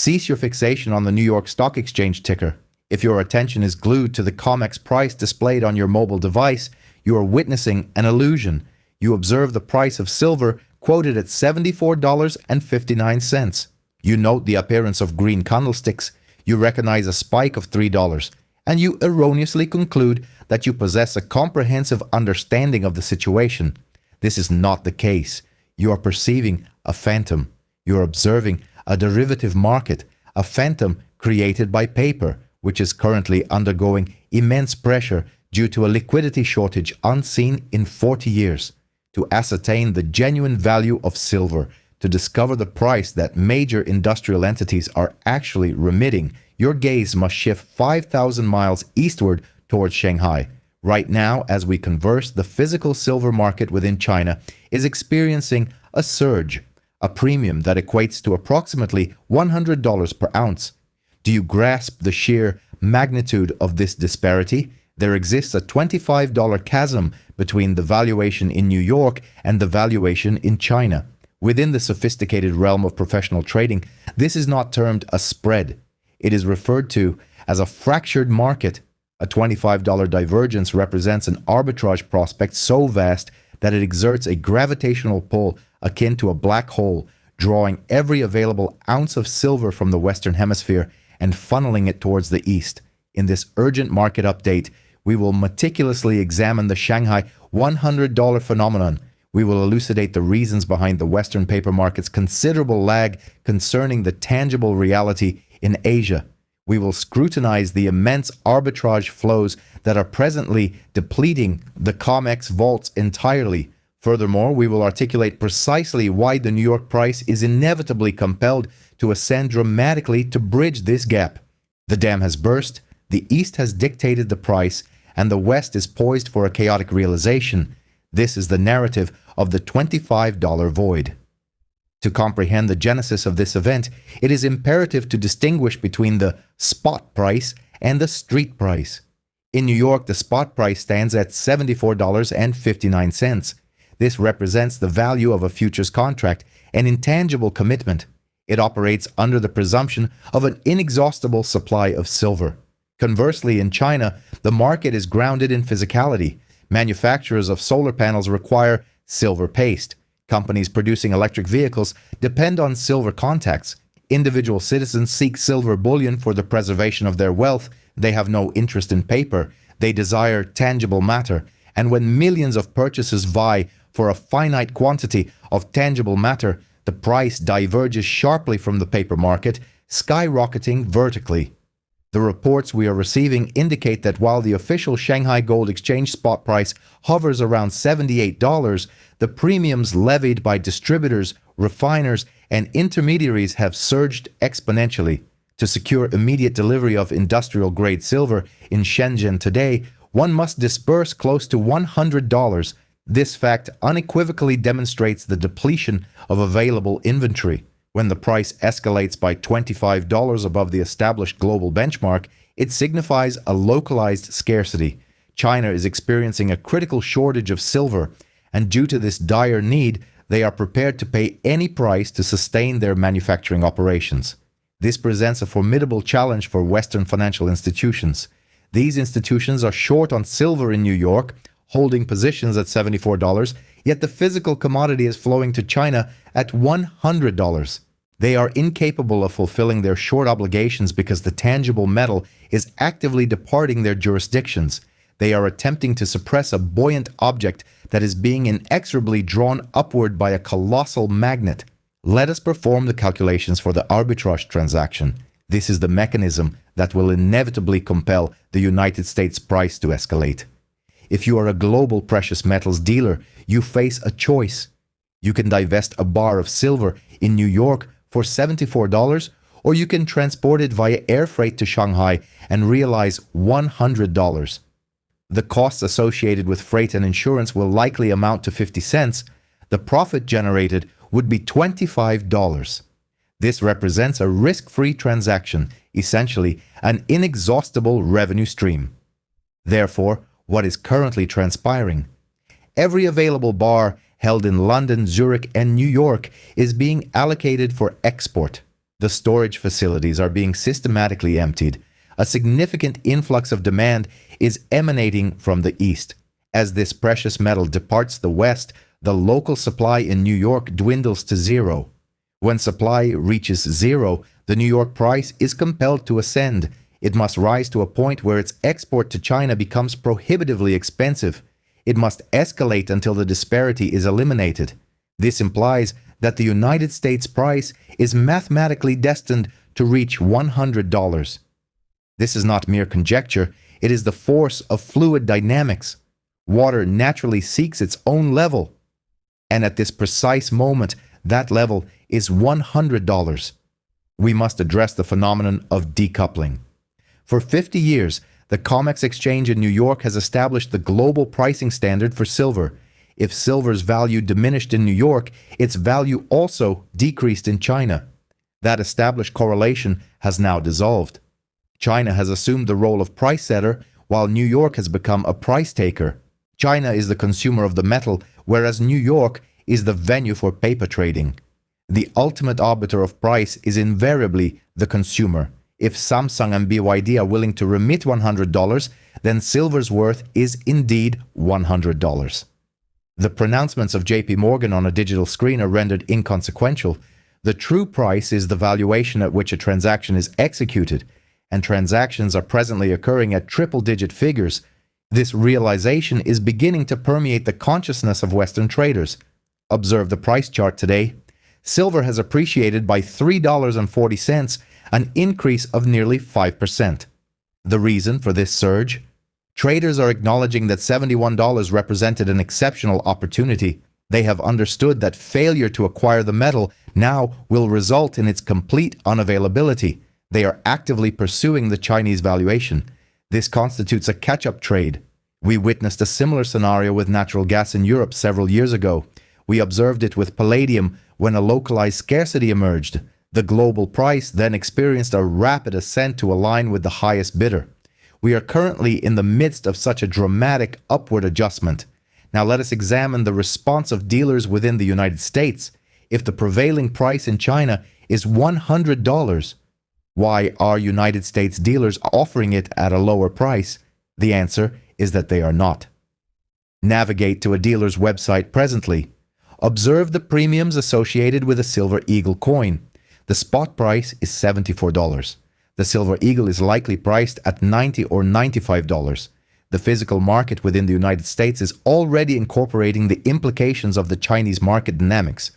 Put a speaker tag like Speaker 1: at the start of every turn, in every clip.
Speaker 1: Cease your fixation on the New York Stock Exchange ticker. If your attention is glued to the COMEX price displayed on your mobile device, you are witnessing an illusion. You observe the price of silver quoted at $74.59. You note the appearance of green candlesticks. You recognize a spike of $3, and you erroneously conclude that you possess a comprehensive understanding of the situation. This is not the case. You are perceiving a phantom. You are observing a derivative market, a phantom created by paper, which is currently undergoing immense pressure due to a liquidity shortage unseen in 40 years. To ascertain the genuine value of silver, to discover the price that major industrial entities are actually remitting, your gaze must shift 5,000 miles eastward towards Shanghai. Right now, as we converse, the physical silver market within China is experiencing a surge, a premium that equates to approximately $100 per ounce. Do you grasp the sheer magnitude of this disparity? There exists a $25 chasm between the valuation in New York and the valuation in China. Within the sophisticated realm of professional trading, this is not termed a spread. It is referred to as a fractured market. A $25 divergence represents an arbitrage prospect so vast that it exerts a gravitational pull akin to a black hole, drawing every available ounce of silver from the Western Hemisphere and funneling it towards the East. In this urgent market update, we will meticulously examine the Shanghai $100 phenomenon. We will elucidate the reasons behind the Western paper market's considerable lag concerning the tangible reality in Asia. We will scrutinize the immense arbitrage flows that are presently depleting the COMEX vaults entirely. Furthermore, we will articulate precisely why the New York price is inevitably compelled to ascend dramatically to bridge this gap. The dam has burst, the East has dictated the price, and the West is poised for a chaotic realization. This is the narrative of the $25 void. To comprehend the genesis of this event, it is imperative to distinguish between the spot price and the street price. In New York, the spot price stands at $74.59. This represents the value of a futures contract, an intangible commitment. It operates under the presumption of an inexhaustible supply of silver. Conversely, in China, the market is grounded in physicality. Manufacturers of solar panels require silver paste. Companies producing electric vehicles depend on silver contacts. Individual citizens seek silver bullion for the preservation of their wealth. They have no interest in paper. They desire tangible matter. And when millions of purchasers vie for a finite quantity of tangible matter, the price diverges sharply from the paper market, skyrocketing vertically. The reports we are receiving indicate that while the official Shanghai Gold Exchange spot price hovers around $78, the premiums levied by distributors, refiners, and intermediaries have surged exponentially. To secure immediate delivery of industrial-grade silver in Shenzhen today, one must disburse close to $100. This fact unequivocally demonstrates the depletion of available inventory. When the price escalates by $25 above the established global benchmark, it signifies a localized scarcity. China is experiencing a critical shortage of silver, and due to this dire need, they are prepared to pay any price to sustain their manufacturing operations. This presents a formidable challenge for Western financial institutions. These institutions are short on silver in New York, holding positions at $74, yet the physical commodity is flowing to China at $100. They are incapable of fulfilling their short obligations because the tangible metal is actively departing their jurisdictions. They are attempting to suppress a buoyant object that is being inexorably drawn upward by a colossal magnet. Let us perform the calculations for the arbitrage transaction. This is the mechanism that will inevitably compel the United States price to escalate. If you are a global precious metals dealer, you face a choice. You can divest a bar of silver in New York for $74, or you can transport it via air freight to Shanghai and realize $100. The costs associated with freight and insurance will likely amount to 50 cents. The profit generated would be $25. This represents a risk-free transaction, essentially an inexhaustible revenue stream. Therefore, what is currently transpiring? Every available bar held in London, Zurich, and New York is being allocated for export. The storage facilities are being systematically emptied. A significant influx of demand is emanating from the East. As this precious metal departs the West, the local supply in New York dwindles to zero. When supply reaches zero, the New York price is compelled to ascend. It must rise to a point where its export to China becomes prohibitively expensive. It must escalate until the disparity is eliminated. This implies that the United States price is mathematically destined to reach $100. This is not mere conjecture, it is the force of fluid dynamics. Water naturally seeks its own level, and at this precise moment, that level is $100. We must address the phenomenon of decoupling. For 50 years, the COMEX exchange in New York has established the global pricing standard for silver. If silver's value diminished in New York, its value also decreased in China. That established correlation has now dissolved. China has assumed the role of price setter, while New York has become a price taker. China is the consumer of the metal, whereas New York is the venue for paper trading. The ultimate arbiter of price is invariably the consumer. If Samsung and BYD are willing to remit $100, then silver's worth is indeed $100. The pronouncements of JP Morgan on a digital screen are rendered inconsequential. The true price is the valuation at which a transaction is executed, and transactions are presently occurring at triple-digit figures. This realization is beginning to permeate the consciousness of Western traders. Observe the price chart today. Silver has appreciated by $3.40, an increase of nearly 5%. The reason for this surge? Traders are acknowledging that $71 represented an exceptional opportunity. They have understood that failure to acquire the metal now will result in its complete unavailability. They are actively pursuing the Chinese valuation. This constitutes a catch-up trade. We witnessed a similar scenario with natural gas in Europe several years ago. We observed it with palladium when a localized scarcity emerged. The global price then experienced a rapid ascent to align with the highest bidder. We are currently in the midst of such a dramatic upward adjustment. Now let us examine the response of dealers within the United States. If the prevailing price in China is $100, why are United States dealers offering it at a lower price? The answer is that they are not. Navigate to a dealer's website presently. Observe the premiums associated with a Silver Eagle coin. The spot price is $74. The Silver Eagle is likely priced at $90 or $95. The physical market within the United States is already incorporating the implications of the Chinese market dynamics.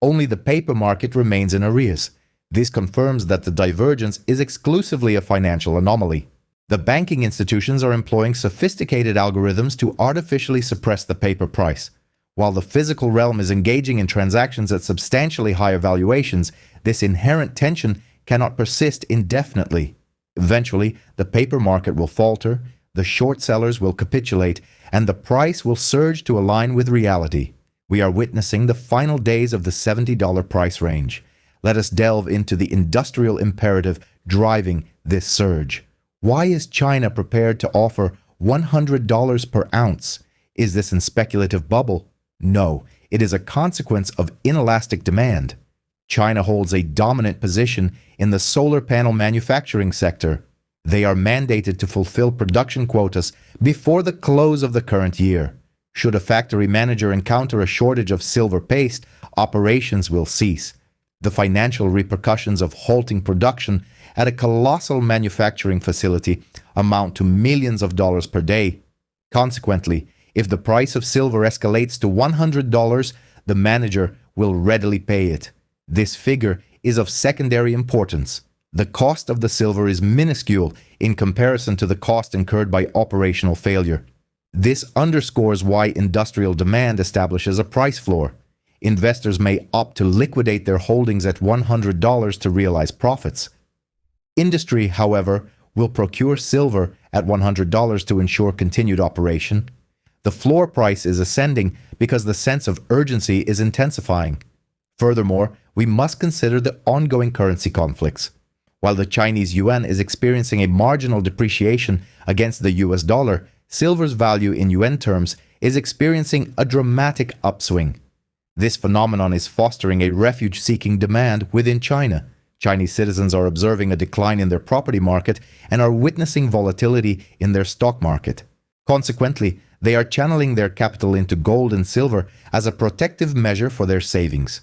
Speaker 1: Only the paper market remains in arrears. This confirms that the divergence is exclusively a financial anomaly. The banking institutions are employing sophisticated algorithms to artificially suppress the paper price. While the physical realm is engaging in transactions at substantially higher valuations, this inherent tension cannot persist indefinitely. Eventually, the paper market will falter, the short sellers will capitulate, and the price will surge to align with reality. We are witnessing the final days of the $70 price range. Let us delve into the industrial imperative driving this surge. Why is China prepared to offer $100 per ounce? Is this in speculative bubble? No, it is a consequence of inelastic demand. China holds a dominant position in the solar panel manufacturing sector. They are mandated to fulfill production quotas before the close of the current year. Should a factory manager encounter a shortage of silver paste, operations will cease. The financial repercussions of halting production at a colossal manufacturing facility amount to millions of dollars per day. Consequently, if the price of silver escalates to $100, the manager will readily pay it. This figure is of secondary importance. The cost of the silver is minuscule in comparison to the cost incurred by operational failure. This underscores why industrial demand establishes a price floor. Investors may opt to liquidate their holdings at $100 to realize profits. Industry, however, will procure silver at $100 to ensure continued operation. The floor price is ascending because the sense of urgency is intensifying. Furthermore, we must consider the ongoing currency conflicts. While the Chinese yuan is experiencing a marginal depreciation against the US dollar, silver's value in yuan terms is experiencing a dramatic upswing. This phenomenon is fostering a refuge-seeking demand within China. Chinese citizens are observing a decline in their property market and are witnessing volatility in their stock market. Consequently, they are channeling their capital into gold and silver as a protective measure for their savings.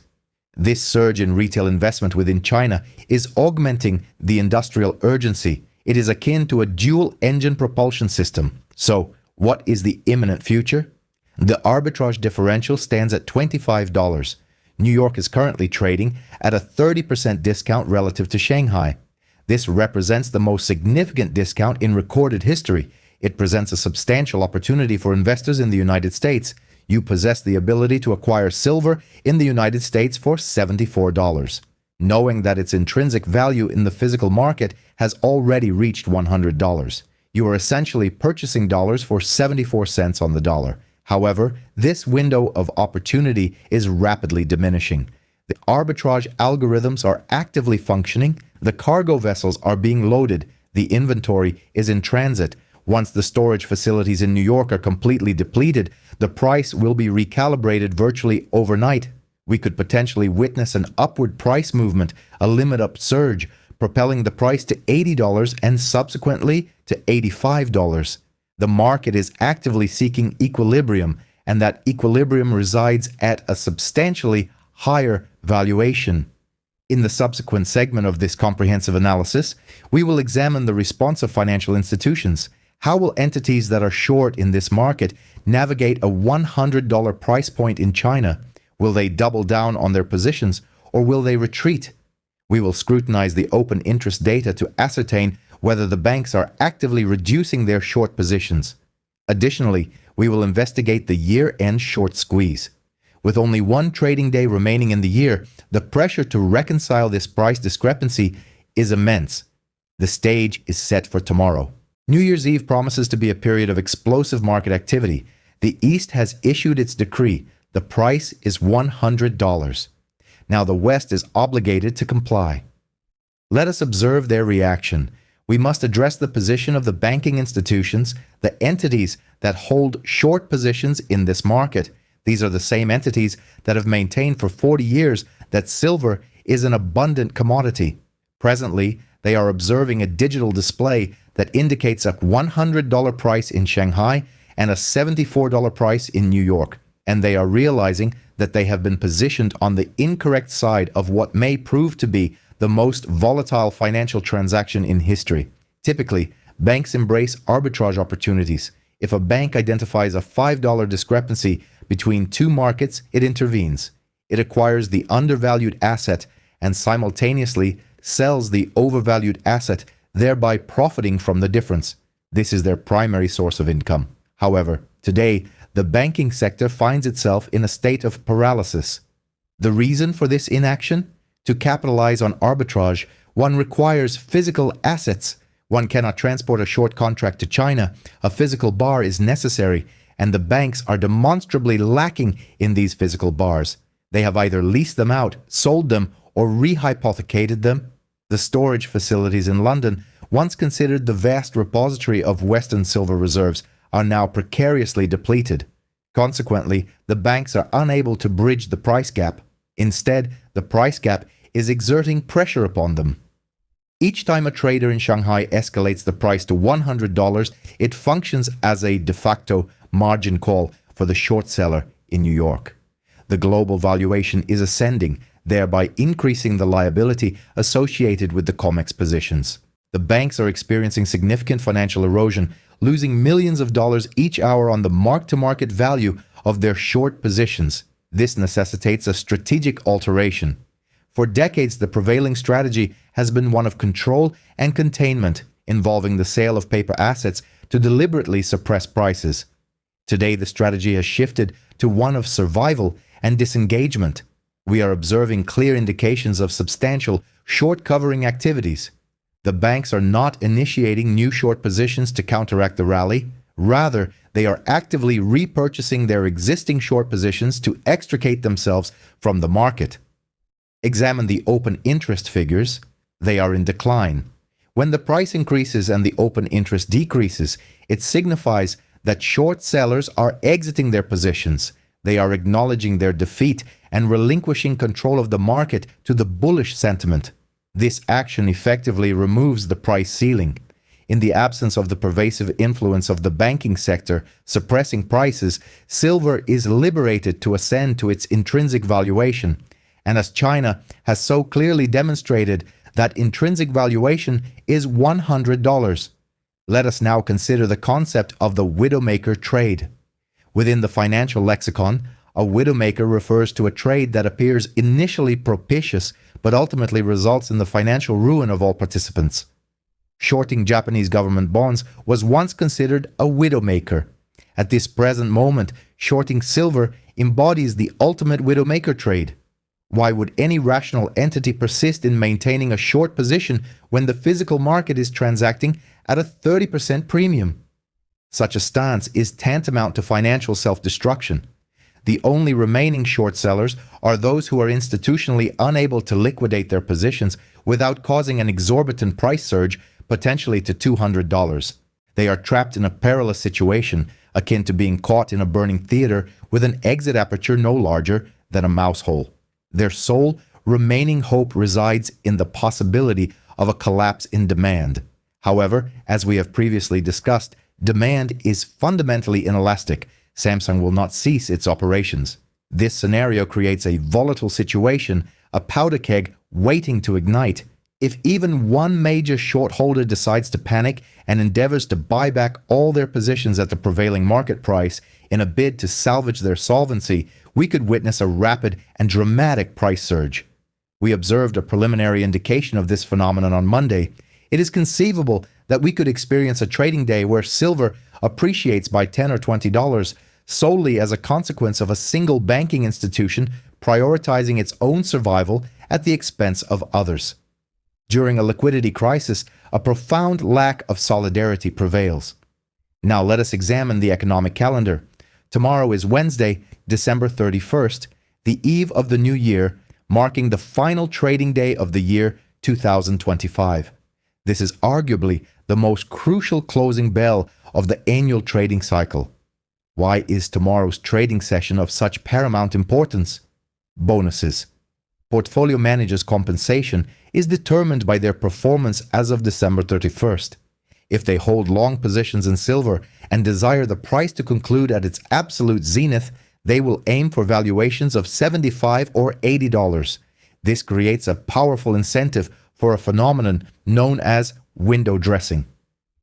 Speaker 1: This surge in retail investment within China is augmenting the industrial urgency. It is akin to a dual-engine propulsion system. So, what is the imminent future? The arbitrage differential stands at $25. New York is currently trading at a 30% discount relative to Shanghai. This represents the most significant discount in recorded history. It presents a substantial opportunity for investors in the United States. You possess the ability to acquire silver in the United States for $74. Knowing that its intrinsic value in the physical market has already reached $100. You are essentially purchasing dollars for 74 cents on the dollar. However, this window of opportunity is rapidly diminishing. The arbitrage algorithms are actively functioning, the cargo vessels are being loaded, the inventory is in transit. Once the storage facilities in New York are completely depleted, the price will be recalibrated virtually overnight. We could potentially witness an upward price movement, a limit upsurge, propelling the price to $80 and subsequently to $85. The market is actively seeking equilibrium, and that equilibrium resides at a substantially higher valuation. In the subsequent segment of this comprehensive analysis, we will examine the response of financial institutions. How will entities that are short in this market navigate a $100 price point in China? Will they double down on their positions, or will they retreat? We will scrutinize the open interest data to ascertain whether the banks are actively reducing their short positions. Additionally, we will investigate the year-end short squeeze. With only one trading day remaining in the year, the pressure to reconcile this price discrepancy is immense. The stage is set for tomorrow. New Year's Eve promises to be a period of explosive market activity. The East has issued its decree. The price is $100. Now the West is obligated to comply. Let us observe their reaction. We must address the position of the banking institutions, the entities that hold short positions in this market. These are the same entities that have maintained for 40 years that silver is an abundant commodity. Presently, they are observing a digital display that indicates a $100 price in Shanghai and a $74 price in New York, and they are realizing that they have been positioned on the incorrect side of what may prove to be the most volatile financial transaction in history. Typically, banks embrace arbitrage opportunities. If a bank identifies a $5 discrepancy between two markets, it intervenes. It acquires the undervalued asset and simultaneously sells the overvalued asset, thereby profiting from the difference. This is their primary source of income. However, today, the banking sector finds itself in a state of paralysis. The reason for this inaction? To capitalize on arbitrage, one requires physical assets. One cannot transport a short contract to China. A physical bar is necessary, and the banks are demonstrably lacking in these physical bars. They have either leased them out, sold them, or rehypothecated them. The storage facilities in London, once considered the vast repository of Western silver reserves, are now precariously depleted. Consequently, the banks are unable to bridge the price gap. Instead, the price gap is exerting pressure upon them. Each time a trader in Shanghai escalates the price to $100, it functions as a de facto margin call for the short seller in New York. The global valuation is ascending, thereby increasing the liability associated with the COMEX positions. The banks are experiencing significant financial erosion, losing millions of dollars each hour on the mark-to-market value of their short positions. This necessitates a strategic alteration. For decades, the prevailing strategy has been one of control and containment, involving the sale of paper assets to deliberately suppress prices. Today, the strategy has shifted to one of survival and disengagement. We are observing clear indications of substantial short-covering activities. The banks are not initiating new short positions to counteract the rally. Rather, they are actively repurchasing their existing short positions to extricate themselves from the market. Examine the open interest figures. They are in decline. When the price increases and the open interest decreases, it signifies that short sellers are exiting their positions. They are acknowledging their defeat and relinquishing control of the market to the bullish sentiment. This action effectively removes the price ceiling. In the absence of the pervasive influence of the banking sector suppressing prices, silver is liberated to ascend to its intrinsic valuation. And as China has so clearly demonstrated, that intrinsic valuation is $100. Let us now consider the concept of the widowmaker trade. Within the financial lexicon, a widowmaker refers to a trade that appears initially propitious but ultimately results in the financial ruin of all participants. Shorting Japanese government bonds was once considered a widowmaker. At this present moment, shorting silver embodies the ultimate widowmaker trade. Why would any rational entity persist in maintaining a short position when the physical market is transacting at a 30% premium? Such a stance is tantamount to financial self-destruction. The only remaining short sellers are those who are institutionally unable to liquidate their positions without causing an exorbitant price surge, potentially to $200. They are trapped in a perilous situation, akin to being caught in a burning theater with an exit aperture no larger than a mouse hole. Their sole remaining hope resides in the possibility of a collapse in demand. However, as we have previously discussed, demand is fundamentally inelastic. Samsung will not cease its operations. This scenario creates a volatile situation, a powder keg waiting to ignite. If even one major short holder decides to panic and endeavors to buy back all their positions at the prevailing market price in a bid to salvage their solvency, we could witness a rapid and dramatic price surge. We observed a preliminary indication of this phenomenon on Monday. It is conceivable that we could experience a trading day where silver appreciates by $10 or $20 solely as a consequence of a single banking institution prioritizing its own survival at the expense of others. During a liquidity crisis, a profound lack of solidarity prevails. Now let us examine the economic calendar. Tomorrow is Wednesday, December 31st, the eve of the new year, marking the final trading day of the year 2025. This is arguably the most crucial closing bell of the annual trading cycle. Why is tomorrow's trading session of such paramount importance? Bonuses. Portfolio managers' compensation is determined by their performance as of December 31st. If they hold long positions in silver and desire the price to conclude at its absolute zenith, they will aim for valuations of $75 or $80. This creates a powerful incentive for a phenomenon known as window dressing.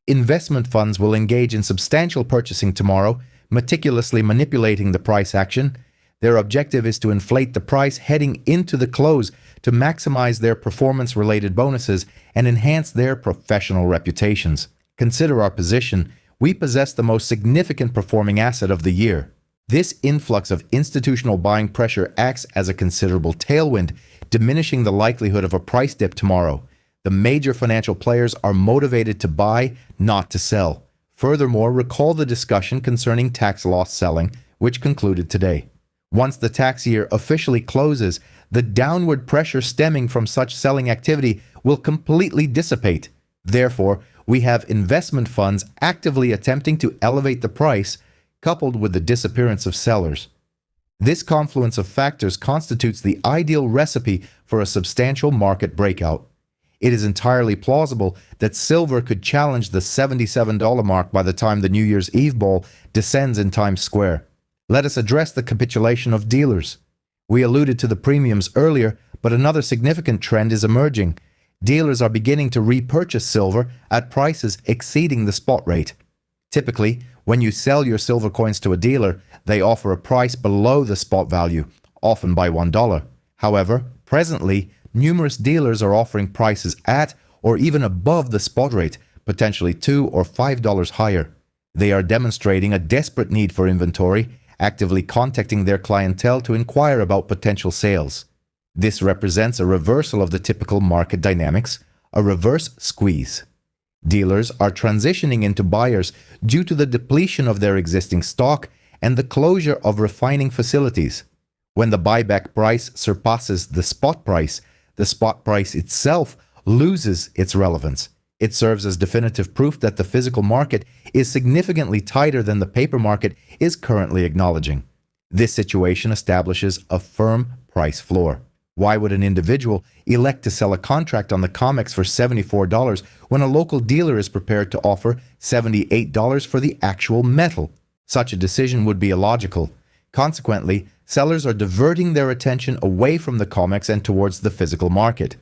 Speaker 1: Investment funds will engage in substantial purchasing tomorrow, meticulously manipulating the price action. Their objective is to inflate the price heading into the close to maximize their performance-related bonuses and enhance their professional reputations. Consider our position. We possess the most significant performing asset of the year. This influx of institutional buying pressure acts as a considerable tailwind, diminishing the likelihood of a price dip tomorrow. The major financial players are motivated to buy, not to sell. Furthermore, recall the discussion concerning tax loss selling, which concluded today. Once the tax year officially closes, the downward pressure stemming from such selling activity will completely dissipate. Therefore, we have investment funds actively attempting to elevate the price, coupled with the disappearance of sellers. This confluence of factors constitutes the ideal recipe for a substantial market breakout. It is entirely plausible that silver could challenge the $77 mark by the time the New Year's Eve ball descends in Times Square. Let us address the capitulation of dealers. We alluded to the premiums earlier, but another significant trend is emerging. Dealers are beginning to repurchase silver at prices exceeding the spot rate. Typically, when you sell your silver coins to a dealer, they offer a price below the spot value, often by $1. However, presently, numerous dealers are offering prices at or even above the spot rate, potentially $2 or $5 higher. They are demonstrating a desperate need for inventory, actively contacting their clientele to inquire about potential sales. This represents a reversal of the typical market dynamics, a reverse squeeze. Dealers are transitioning into buyers due to the depletion of their existing stock and the closure of refining facilities. When the buyback price surpasses the spot price itself loses its relevance. It serves as definitive proof that the physical market is significantly tighter than the paper market is currently acknowledging. This situation establishes a firm price floor. Why would an individual elect to sell a contract on the COMEX for $74 when a local dealer is prepared to offer $78 for the actual metal? Such a decision would be illogical. Consequently, sellers are diverting their attention away from the COMEX and towards the physical market.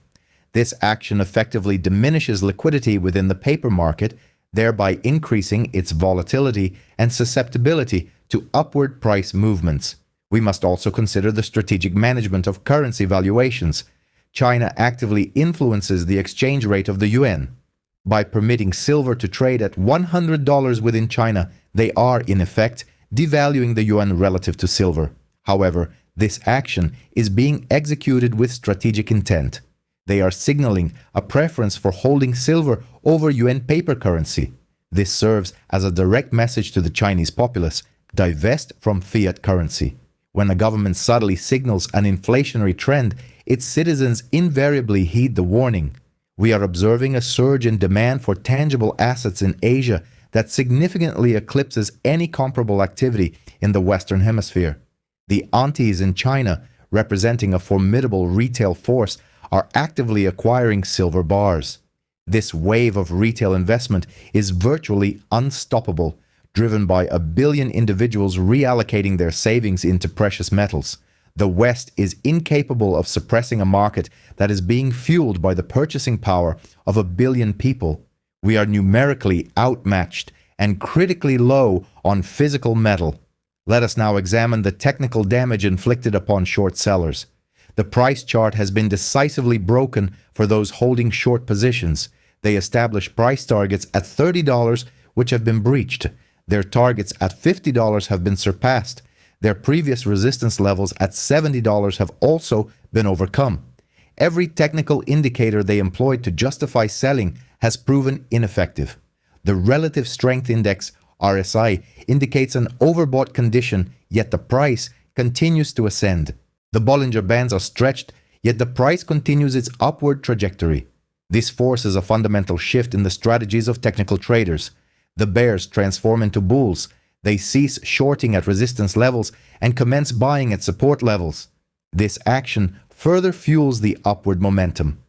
Speaker 1: This action effectively diminishes liquidity within the paper market, thereby increasing its volatility and susceptibility to upward price movements. We must also consider the strategic management of currency valuations. China actively influences the exchange rate of the yuan. By permitting silver to trade at $100 within China, they are, in effect, devaluing the yuan relative to silver. However, this action is being executed with strategic intent. They are signaling a preference for holding silver over yuan paper currency. This serves as a direct message to the Chinese populace: divest from fiat currency. When a government subtly signals an inflationary trend, its citizens invariably heed the warning. We are observing a surge in demand for tangible assets in Asia that significantly eclipses any comparable activity in the Western Hemisphere. The aunties in China, representing a formidable retail force, are actively acquiring silver bars. This wave of retail investment is virtually unstoppable, driven by 1 billion individuals reallocating their savings into precious metals. The West is incapable of suppressing a market that is being fueled by the purchasing power of 1 billion people. We are numerically outmatched and critically low on physical metal. Let us now examine the technical damage inflicted upon short sellers. The price chart has been decisively broken for those holding short positions. They establish price targets at $30, which have been breached. Their targets at $50 have been surpassed. Their previous resistance levels at $70 have also been overcome. Every technical indicator they employed to justify selling has proven ineffective. The Relative Strength Index, RSI, indicates an overbought condition, yet the price continues to ascend. The Bollinger Bands are stretched, yet the price continues its upward trajectory. This forces a fundamental shift in the strategies of technical traders. The bears transform into bulls. They cease shorting at resistance levels and commence buying at support levels. This action further fuels the upward momentum.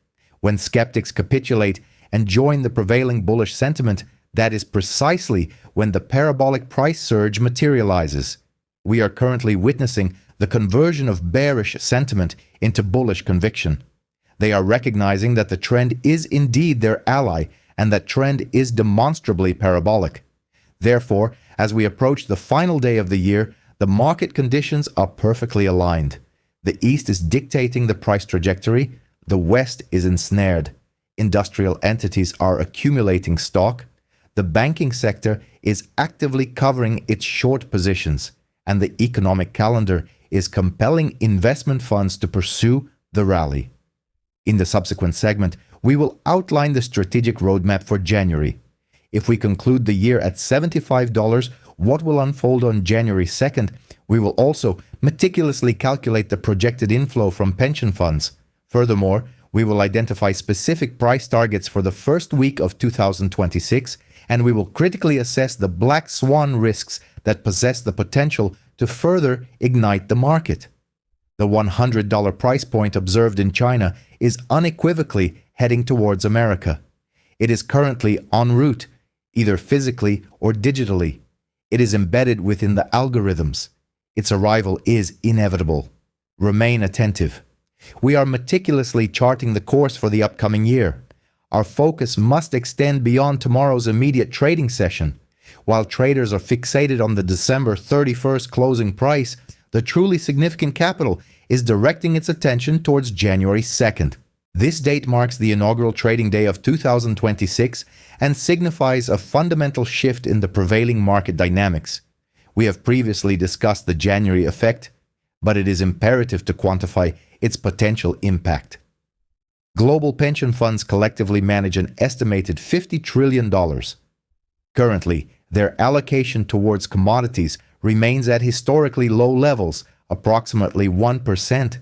Speaker 1: When skeptics capitulate and join the prevailing bullish sentiment, that is precisely when the parabolic price surge materializes. We are currently witnessing the conversion of bearish sentiment into bullish conviction. They are recognizing that the trend is indeed their ally and that trend is demonstrably parabolic. Therefore, as we approach the final day of the year, the market conditions are perfectly aligned. The East is dictating the price trajectory, the West is ensnared. Industrial entities are accumulating stock, the banking sector is actively covering its short positions, and the economic calendar is compelling investment funds to pursue the rally. In the subsequent segment, we will outline the strategic roadmap for January. If we conclude the year at $75, what will unfold on January 2nd? We will also meticulously calculate the projected inflow from pension funds. Furthermore, we will identify specific price targets for the first week of 2026, and we will critically assess the black swan risks that possess the potential to further ignite the market. The $100 price point observed in China is unequivocally heading towards America. It is currently en route, either physically or digitally. It is embedded within the algorithms. Its arrival is inevitable. Remain attentive. We are meticulously charting the course for the upcoming year. Our focus must extend beyond tomorrow's immediate trading session. While traders are fixated on the December 31st closing price, the truly significant capital is directing its attention towards January 2nd. This date marks the inaugural trading day of 2026 and signifies a fundamental shift in the prevailing market dynamics. We have previously discussed the January effect, but it is imperative to quantify its potential impact. Global pension funds collectively manage an estimated $50 trillion. Currently, their allocation towards commodities remains at historically low levels, approximately 1%.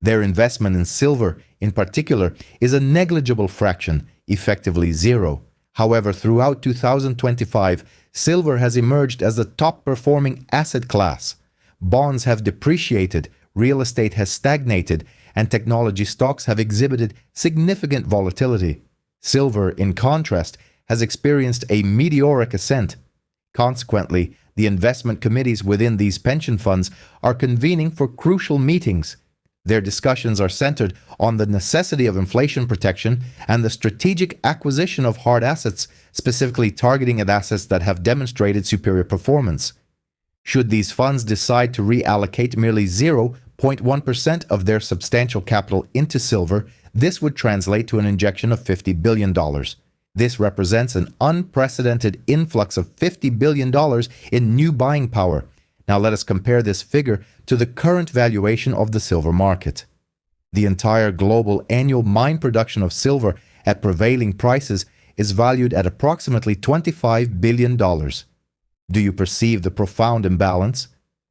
Speaker 1: Their investment in silver, in particular, is a negligible fraction, effectively zero. However, throughout 2025, silver has emerged as the top-performing asset class. Bonds have depreciated, real estate has stagnated, and technology stocks have exhibited significant volatility. Silver, in contrast, has experienced a meteoric ascent. Consequently, the investment committees within these pension funds are convening for crucial meetings. Their discussions are centered on the necessity of inflation protection and the strategic acquisition of hard assets, specifically targeting at assets that have demonstrated superior performance. Should these funds decide to reallocate merely 0.1% of their substantial capital into silver, this would translate to an injection of $50 billion. This represents an unprecedented influx of $50 billion in new buying power. Now let us compare this figure to the current valuation of the silver market. The entire global annual mine production of silver at prevailing prices is valued at approximately $25 billion. Do you perceive the profound imbalance?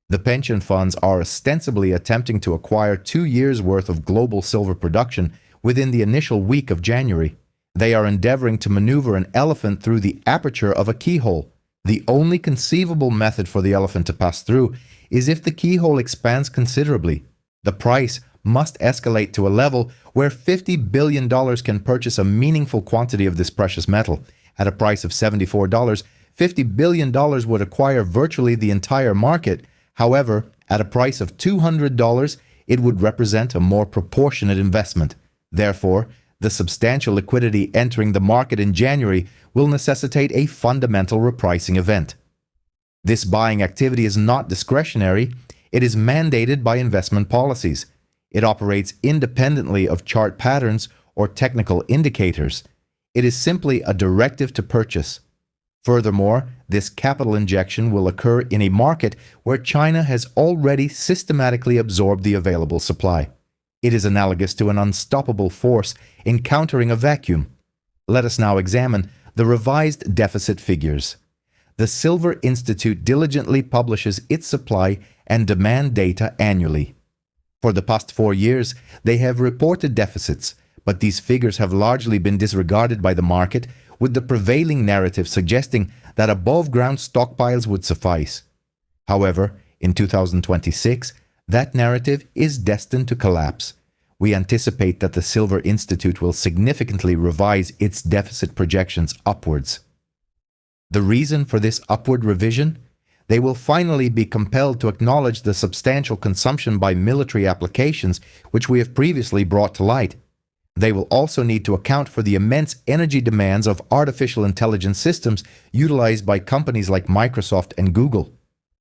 Speaker 1: The pension funds are ostensibly attempting to acquire 2 years' worth of global silver production within the initial week of January. They are endeavoring to maneuver an elephant through the aperture of a keyhole. The only conceivable method for the elephant to pass through is if the keyhole expands considerably. The price must escalate to a level where $50 billion can purchase a meaningful quantity of this precious metal. At a price of $74, $50 billion would acquire virtually the entire market. However, at a price of $200, it would represent a more proportionate investment. Therefore, the substantial liquidity entering the market in January will necessitate a fundamental repricing event. This buying activity is not discretionary, it is mandated by investment policies. It operates independently of chart patterns or technical indicators. It is simply a directive to purchase. Furthermore, this capital injection will occur in a market where China has already systematically absorbed the available supply. It is analogous to an unstoppable force encountering a vacuum. Let us now examine the revised deficit figures. The Silver Institute diligently publishes its supply and demand data annually. For the past 4 years, they have reported deficits, but these figures have largely been disregarded by the market, with the prevailing narrative suggesting that above-ground stockpiles would suffice. However, in 2026, that narrative is destined to collapse. We anticipate that the Silver Institute will significantly revise its deficit projections upwards. The reason for this upward revision? They will finally be compelled to acknowledge the substantial consumption by military applications which we have previously brought to light. They will also need to account for the immense energy demands of artificial intelligence systems utilized by companies like Microsoft and Google.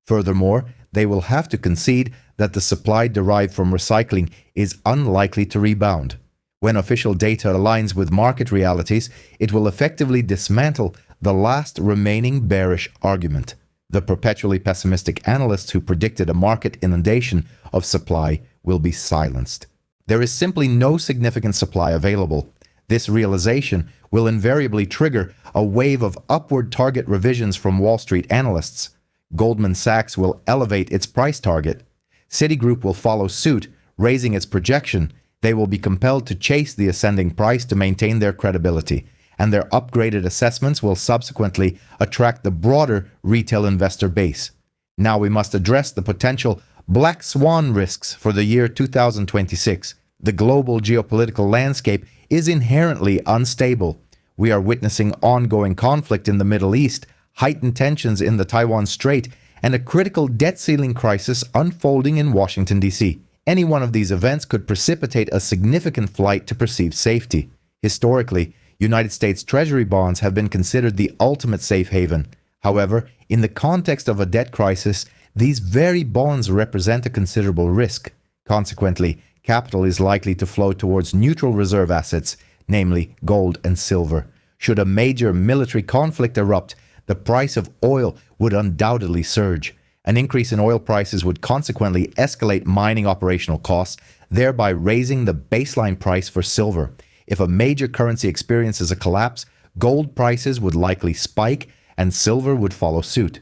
Speaker 1: Furthermore, they will have to concede that the supply derived from recycling is unlikely to rebound. When official data aligns with market realities, it will effectively dismantle the last remaining bearish argument. The perpetually pessimistic analysts who predicted a market inundation of supply will be silenced. There is simply no significant supply available. This realization will invariably trigger a wave of upward target revisions from Wall Street analysts. Goldman Sachs will elevate its price target. Citigroup will follow suit, raising its projection. They will be compelled to chase the ascending price to maintain their credibility, and their upgraded assessments will subsequently attract the broader retail investor base. Now we must address the potential black swan risks for the year 2026. The global geopolitical landscape is inherently unstable. We are witnessing ongoing conflict in the Middle East, heightened tensions in the Taiwan Strait, and a critical debt ceiling crisis unfolding in Washington, D.C. Any one of these events could precipitate a significant flight to perceived safety. Historically, United States Treasury bonds have been considered the ultimate safe haven. However, in the context of a debt crisis, these very bonds represent a considerable risk. Consequently, capital is likely to flow towards neutral reserve assets, namely gold and silver. Should a major military conflict erupt, the price of oil would undoubtedly surge. An increase in oil prices would consequently escalate mining operational costs, thereby raising the baseline price for silver. If a major currency experiences a collapse, gold prices would likely spike and silver would follow suit.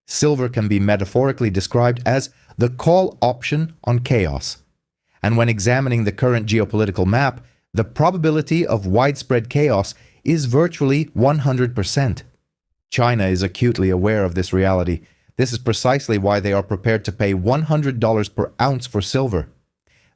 Speaker 1: Silver can be metaphorically described as the call option on chaos. And when examining the current geopolitical map, the probability of widespread chaos is virtually 100%. China is acutely aware of this reality. This is precisely why they are prepared to pay $100 per ounce for silver.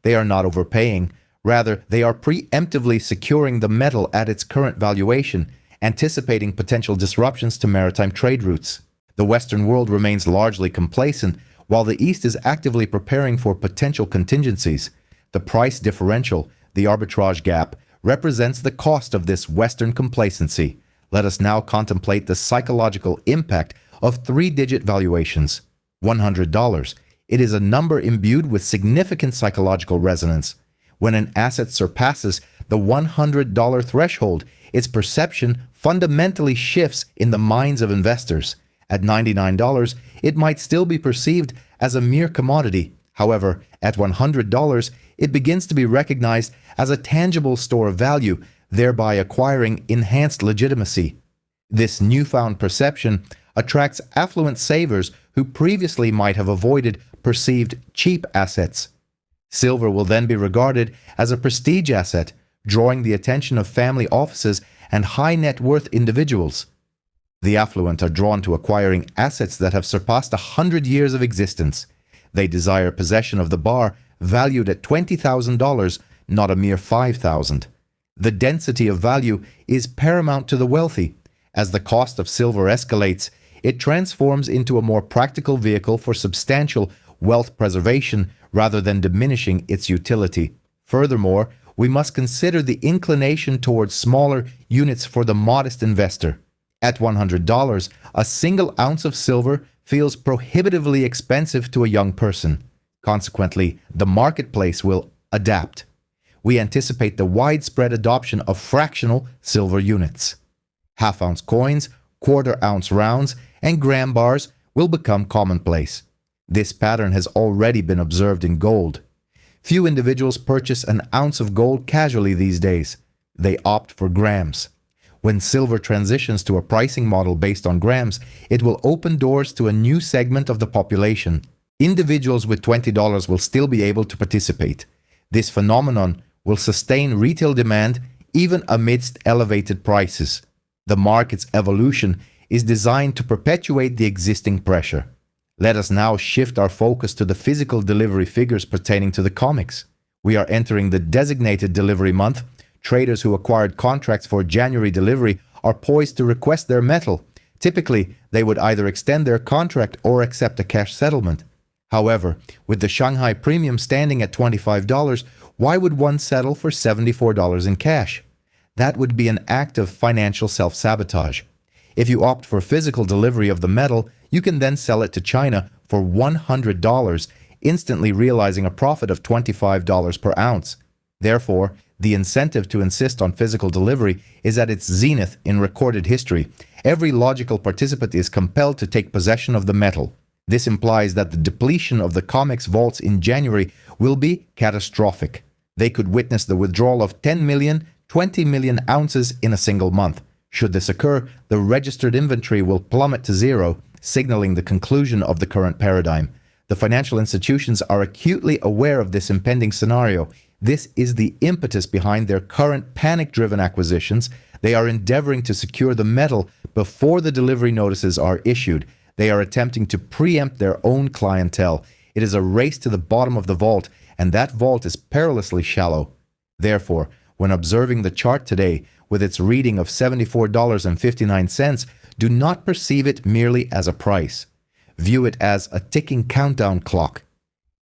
Speaker 1: They are not overpaying. Rather, they are preemptively securing the metal at its current valuation, anticipating potential disruptions to maritime trade routes. The Western world remains largely complacent, while the East is actively preparing for potential contingencies. The price differential, the arbitrage gap, represents the cost of this Western complacency. Let us now contemplate the psychological impact of three-digit valuations. $100. It is a number imbued with significant psychological resonance. When an asset surpasses the $100 threshold, its perception fundamentally shifts in the minds of investors. At $99, it might still be perceived as a mere commodity. However, at $100, it begins to be recognized as a tangible store of value, thereby acquiring enhanced legitimacy. This newfound perception attracts affluent savers who previously might have avoided perceived cheap assets. Silver will then be regarded as a prestige asset, drawing the attention of family offices and high net worth individuals. The affluent are drawn to acquiring assets that have surpassed 100 years of existence. They desire possession of the bar valued at $20,000, not a mere $5,000. The density of value is paramount to the wealthy. As the cost of silver escalates, it transforms into a more practical vehicle for substantial wealth preservation rather than diminishing its utility. Furthermore, we must consider the inclination towards smaller units for the modest investor. At $100, a single ounce of silver feels prohibitively expensive to a young person. Consequently, the marketplace will adapt. We anticipate the widespread adoption of fractional silver units. Half-ounce coins, quarter-ounce rounds, and gram bars will become commonplace. This pattern has already been observed in gold. Few individuals purchase an ounce of gold casually these days. They opt for grams. When silver transitions to a pricing model based on grams, it will open doors to a new segment of the population. Individuals with $20 will still be able to participate. This phenomenon will sustain retail demand even amidst elevated prices. The market's evolution is designed to perpetuate the existing pressure. Let us now shift our focus to the physical delivery figures pertaining to the comics. We are entering the designated delivery month. Traders who acquired contracts for January delivery are poised to request their metal. Typically, they would either extend their contract or accept a cash settlement. However, with the Shanghai premium standing at $25, why would one settle for $74 in cash? That would be an act of financial self-sabotage. If you opt for physical delivery of the metal, you can then sell it to China for $100, instantly realizing a profit of $25 per ounce. Therefore, the incentive to insist on physical delivery is at its zenith in recorded history. Every logical participant is compelled to take possession of the metal. This implies that the depletion of the comics vaults in January will be catastrophic. They could witness the withdrawal of 10 million, 20 million ounces in a single month. Should this occur, the registered inventory will plummet to zero, signaling the conclusion of the current paradigm. The financial institutions are acutely aware of this impending scenario. This is the impetus behind their current panic-driven acquisitions. They are endeavoring to secure the metal before the delivery notices are issued. They are attempting to preempt their own clientele. It is a race to the bottom of the vault, and that vault is perilously shallow. Therefore, when observing the chart today, with its reading of $74.59, do not perceive it merely as a price. View it as a ticking countdown clock.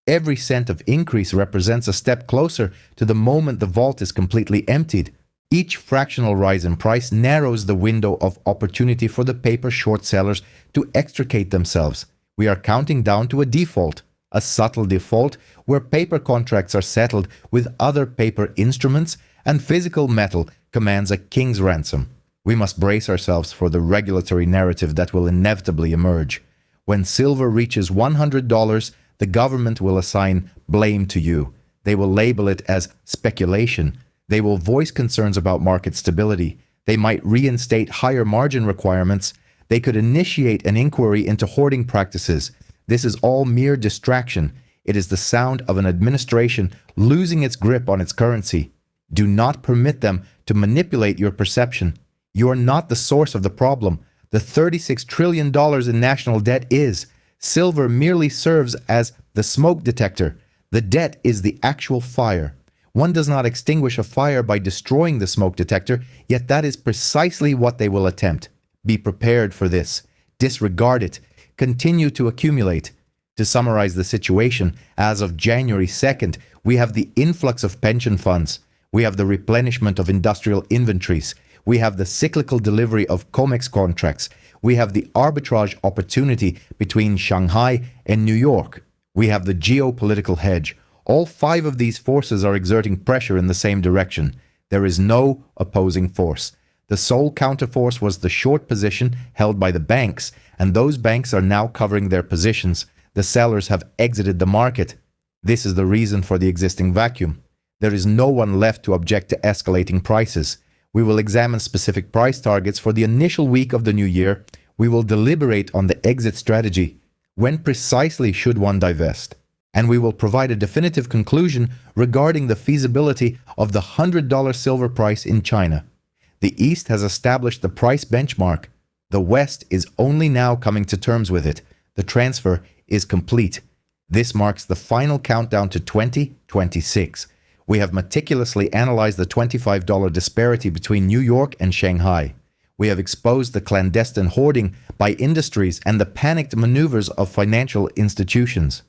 Speaker 1: Every cent of increase represents a step closer to the moment the vault is completely emptied. Each fractional rise in price narrows the window of opportunity for the paper short sellers to extricate themselves. We are counting down to a default, a subtle default where paper contracts are settled with other paper instruments and physical metal commands a king's ransom. We must brace ourselves for the regulatory narrative that will inevitably emerge. When silver reaches $100, the government will assign blame to you. They will label it as speculation. They will voice concerns about market stability. They might reinstate higher margin requirements. They could initiate an inquiry into hoarding practices. This is all mere distraction. It is the sound of an administration losing its grip on its currency. Do not permit them to manipulate your perception. You are not the source of the problem. The $36 trillion in national debt is. Silver merely serves as the smoke detector. The debt is the actual fire. One does not extinguish a fire by destroying the smoke detector, yet that is precisely what they will attempt. Be prepared for this. Disregard it. Continue to accumulate. To summarize the situation, as of January 2nd, we have the influx of pension funds. We have the replenishment of industrial inventories. We have the cyclical delivery of COMEX contracts. We have the arbitrage opportunity between Shanghai and New York. We have the geopolitical hedge. All 5 of these forces are exerting pressure in the same direction. There is no opposing force. The sole counterforce was the short position held by the banks, and those banks are now covering their positions. The sellers have exited the market. This is the reason for the existing vacuum. There is no one left to object to escalating prices. We will examine specific price targets for the initial week of the new year. We will deliberate on the exit strategy. When precisely should one divest? And we will provide a definitive conclusion regarding the feasibility of the $100 silver price in China. The East has established the price benchmark. The West is only now coming to terms with it. The transfer is complete. This marks the final countdown to 2026. We have meticulously analyzed the $25 disparity between New York and Shanghai. We have exposed the clandestine hoarding by industries and the panicked maneuvers of financial institutions.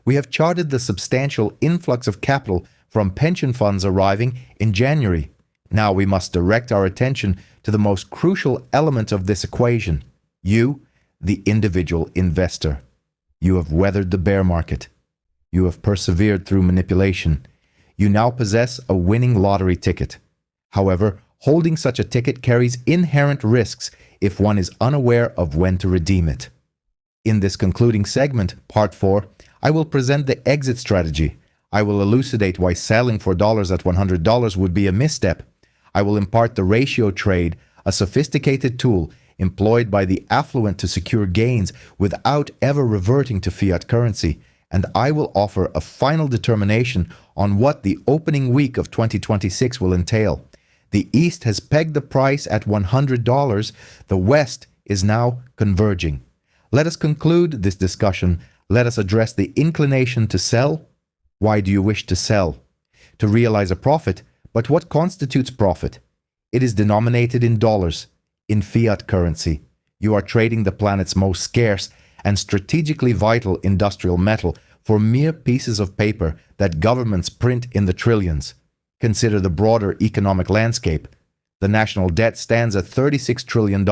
Speaker 1: We have charted the substantial influx of capital from pension funds arriving in January. Now we must direct our attention to the most crucial element of this equation. You, the individual investor. You have weathered the bear market. You have persevered through manipulation. You now possess a winning lottery ticket. However, holding such a ticket carries inherent risks if one is unaware of when to redeem it. In this concluding segment, Part 4, I will present the exit strategy. I will elucidate why selling for dollars at $100 would be a misstep. I will impart the ratio trade, a sophisticated tool employed by the affluent to secure gains without ever reverting to fiat currency. And I will offer a final determination on what the opening week of 2026 will entail. The East has pegged the price at $100. The West is now converging. Let us conclude this discussion. Let us address the inclination to sell. Why do you wish to sell? To realize a profit. But what constitutes profit? It is denominated in dollars, in fiat currency. You are trading the planet's most scarce and strategically vital industrial metal for mere pieces of paper that governments print in the trillions. Consider the broader economic landscape. The national debt stands at $36 trillion.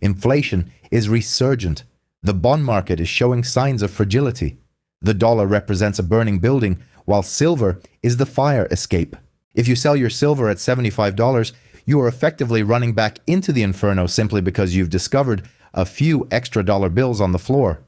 Speaker 1: Inflation is resurgent. The bond market is showing signs of fragility. The dollar represents a burning building, while silver is the fire escape. If you sell your silver at $75, you are effectively running back into the inferno simply because you've discovered a few extra dollar bills on the floor.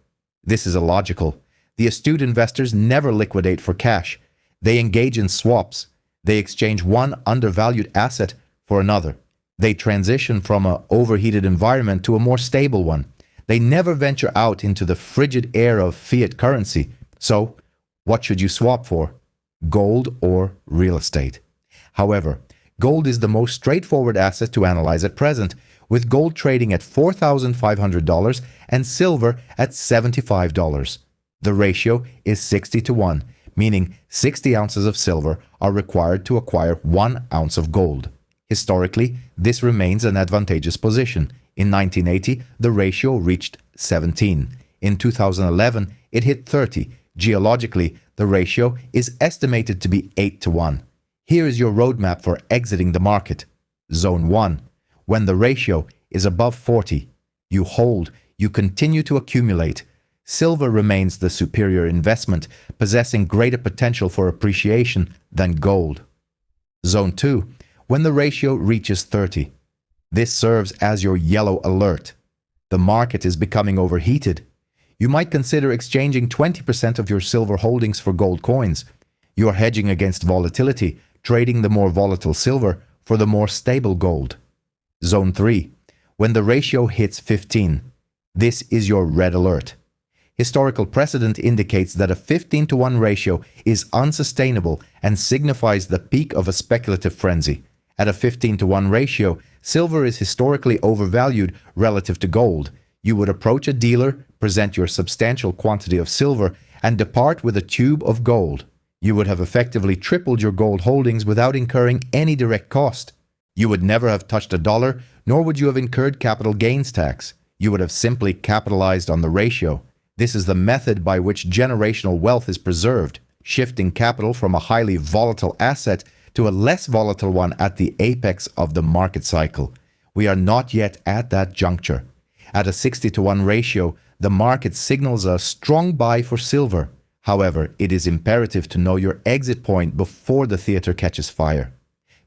Speaker 1: This is illogical. The astute investors never liquidate for cash. They engage in swaps. They exchange one undervalued asset for another. They transition from an overheated environment to a more stable one. They never venture out into the frigid air of fiat currency. So, what should you swap for? Gold or real estate? However, gold is the most straightforward asset to analyze at present, with gold trading at $4,500 and silver at $75. The ratio is 60-1, meaning 60 ounces of silver are required to acquire 1 ounce of gold. Historically, this remains an advantageous position. In 1980, the ratio reached 17. In 2011, it hit 30. Geologically, the ratio is estimated to be 8-1. Here is your roadmap for exiting the market. Zone 1. When the ratio is above 40, you hold, you continue to accumulate. Silver remains the superior investment, possessing greater potential for appreciation than gold. Zone 2. When the ratio reaches 30. This serves as your yellow alert. The market is becoming overheated. You might consider exchanging 20% of your silver holdings for gold coins. You are hedging against volatility, trading the more volatile silver for the more stable gold. Zone 3. When the ratio hits 15. This is your red alert. Historical precedent indicates that a 15-1 ratio is unsustainable and signifies the peak of a speculative frenzy. At a 15-1 ratio, silver is historically overvalued relative to gold. You would approach a dealer, present your substantial quantity of silver, and depart with a tube of gold. You would have effectively tripled your gold holdings without incurring any direct cost. You would never have touched a dollar, nor would you have incurred capital gains tax. You would have simply capitalized on the ratio. This is the method by which generational wealth is preserved, shifting capital from a highly volatile asset to a less volatile one at the apex of the market cycle. We are not yet at that juncture. At a 60-to-1 ratio, the market signals a strong buy for silver. However, it is imperative to know your exit point before the theater catches fire.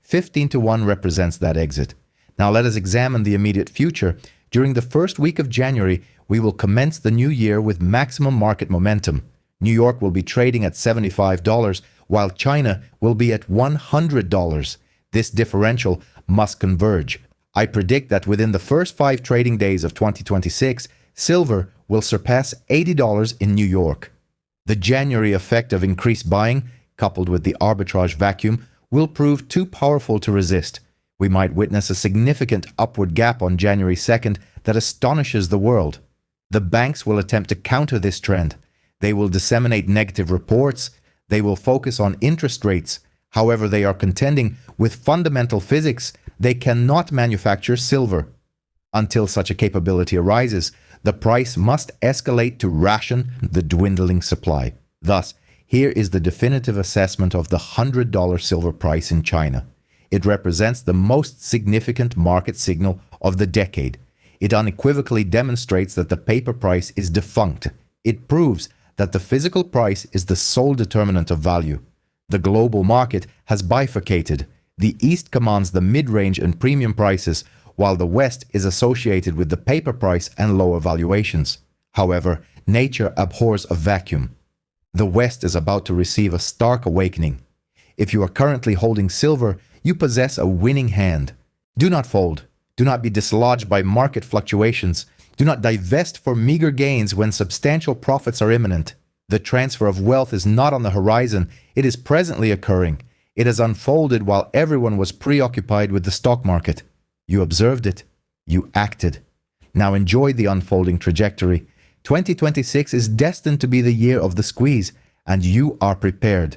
Speaker 1: 15-to-1 represents that exit. Now let us examine the immediate future. During the first week of January, we will commence the new year with maximum market momentum. New York will be trading at $75, while China will be at $100. This differential must converge. I predict that within the first 5 trading days of 2026, silver will surpass $80 in New York. The January effect of increased buying, coupled with the arbitrage vacuum, will prove too powerful to resist. We might witness a significant upward gap on January 2nd that astonishes the world. The banks will attempt to counter this trend. They will disseminate negative reports. They will focus on interest rates. However, they are contending with fundamental physics. They cannot manufacture silver. Until such a capability arises, the price must escalate to ration the dwindling supply. Thus, here is the definitive assessment of the $100 silver price in China. It represents the most significant market signal of the decade. It unequivocally demonstrates that the paper price is defunct. It proves that the physical price is the sole determinant of value. The global market has bifurcated. The East commands the mid-range and premium prices, while the West is associated with the paper price and lower valuations. However, nature abhors a vacuum. The West is about to receive a stark awakening. If you are currently holding silver, you possess a winning hand. Do not fold. Do not be dislodged by market fluctuations. Do not divest for meager gains when substantial profits are imminent. The transfer of wealth is not on the horizon. It is presently occurring. It has unfolded while everyone was preoccupied with the stock market. You observed it. You acted. Now enjoy the unfolding trajectory. 2026 is destined to be the year of the squeeze, and you are prepared.